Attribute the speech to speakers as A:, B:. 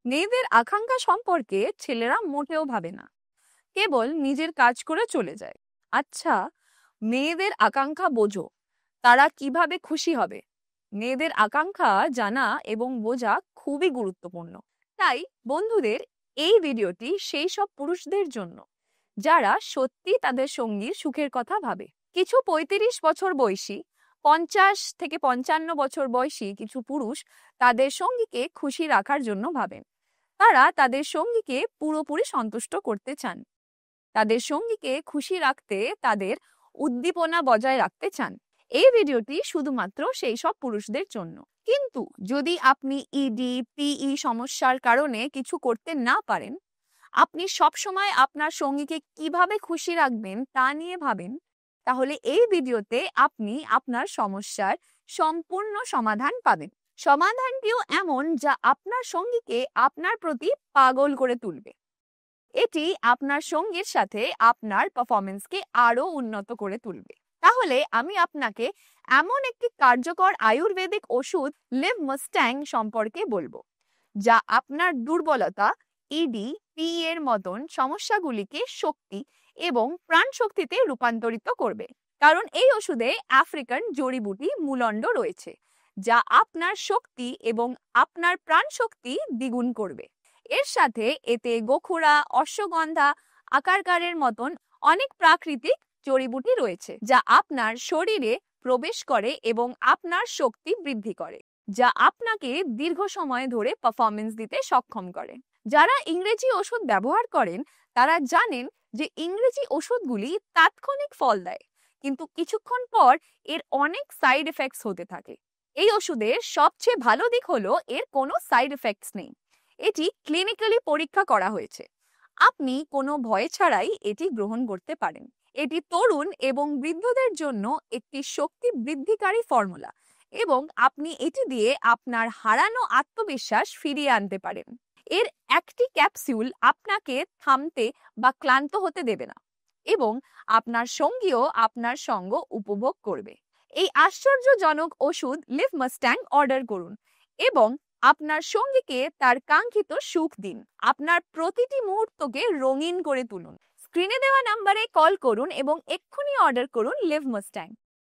A: মেয়েদের আকাঙ্ক্ষা সম্পর্কে ছেলেরা মোটেও ভাবে না, কেবল নিজের কাজ করে চলে যায়। আচ্ছা, মেয়েদের আকাঙ্ক্ষা বোঝো, তারা কিভাবে খুশি হবে। মেয়েদের আকাঙ্ক্ষা জানা এবং বোঝা খুবই গুরুত্বপূর্ণ। তাই বন্ধুদের, এই ভিডিওটি সেই সব পুরুষদের জন্য যারা সত্যি তাদের সঙ্গীর সুখের কথা ভাবে। কিছু ৩৫ বছর বয়সী, ৫০ থেকে ৫৫ বছর বয়সী কিছু পুরুষ তাদের সঙ্গীকে খুশি রাখার জন্য ভাবেন। তারা তাদের সঙ্গীকে পুরোপুরি সন্তুষ্ট করতে চান, তাদের সঙ্গীকে খুশি রাখতে তাদের উদ্দীপনা বজায় রাখতে চান। এই ভিডিওটি শুধুমাত্র সেই সব পুরুষদের জন্য। কিন্তু যদি আপনি ইডি, পিই সমস্যার কারণে কিছু করতে না পারেন, আপনি সবসময় আপনার সঙ্গীকে কিভাবে খুশি রাখবেন তা নিয়ে ভাবেন, তাহলে এই ভিডিওতে আপনি আপনার সমস্যার সম্পূর্ণ সমাধান পাবেন। সমাধানটিও এমন যা আপনার সঙ্গীকে আপনার প্রতি পাগল করে তুলবে। এটি আপনার সঙ্গীর সাথে আপনার পারফরমেন্সকে আরো উন্নত করে তুলবে। তাহলে আমি আপনাকে এমন একটি কার্যকর আয়ুর্বেদিক ওষুধ লিভ মাস্ট্যাং সম্পর্কে বলবো, যা আপনার দুর্বলতা, ইডি, পি এর মতন সমস্যাগুলিকে শক্তি এবং প্রাণ শক্তিতে রূপান্তরিত করবে। কারণ এই ওষুধে আফ্রিকান জড়িবুটি মূলণ্ড রয়েছে, যা আপনার শক্তি এবং আপনার প্রাণ শক্তি দ্বিগুণ করবে। এর সাথে এতে গোখুরা, অশ্বগন্ধা, আকারকারের মতন অনেক প্রাকৃতিক জড়িবুটি রয়েছে, যা আপনার শরীরে প্রবেশ করে এবং আপনার শক্তি বৃদ্ধি করে, যা আপনাকে দীর্ঘ সময় ধরে পারফরমেন্স দিতে সক্ষম করে। যারা ইংরেজি ওষুধ ব্যবহার করেন তারা জানেন যে ইংরেজি ওষুধগুলি তাৎক্ষণিক ফল দেয়, কিন্তু কিছুক্ষণ পর এর অনেক সাইড এফেক্টস হতে থাকে। এই ওষুধের সবচেয়ে ভালো দিক হলো এর কোনো সাইড এফেক্টস নেই। এটি ক্লিনিক্যালি পরীক্ষা করা হয়েছে। আপনি কোনো ভয় ছাড়াই এটি গ্রহণ করতে পারেন। এটি তরুণ এবং বৃদ্ধদের জন্য একটি শক্তি বৃদ্ধিকারী ফর্মুলা, এবং আপনি এটি দিয়ে আপনার হারানো আত্মবিশ্বাস ফিরিয়ে আনতে পারেন। এর একটি ক্যাপসুল আপনাকে থামতে বা ক্লান্ত হতে দেবে না, এবং আপনার সঙ্গীও আপনার সঙ্গ উপভোগ করবে। এই আশ্চর্যজনক ওষুধ লিভ মাস্ট্যাং অর্ডার করুন এবং আপনার সঙ্গীকে তার কাঙ্ক্ষিত সুখ দিন। আপনার প্রতিটি মুহূর্তকে রঙিন করে তুলুন। স্ক্রিনে দেওয়া নাম্বারে কল করুন এবং এক্ষুনি অর্ডার করুন লিভ মাস্ট্যাং।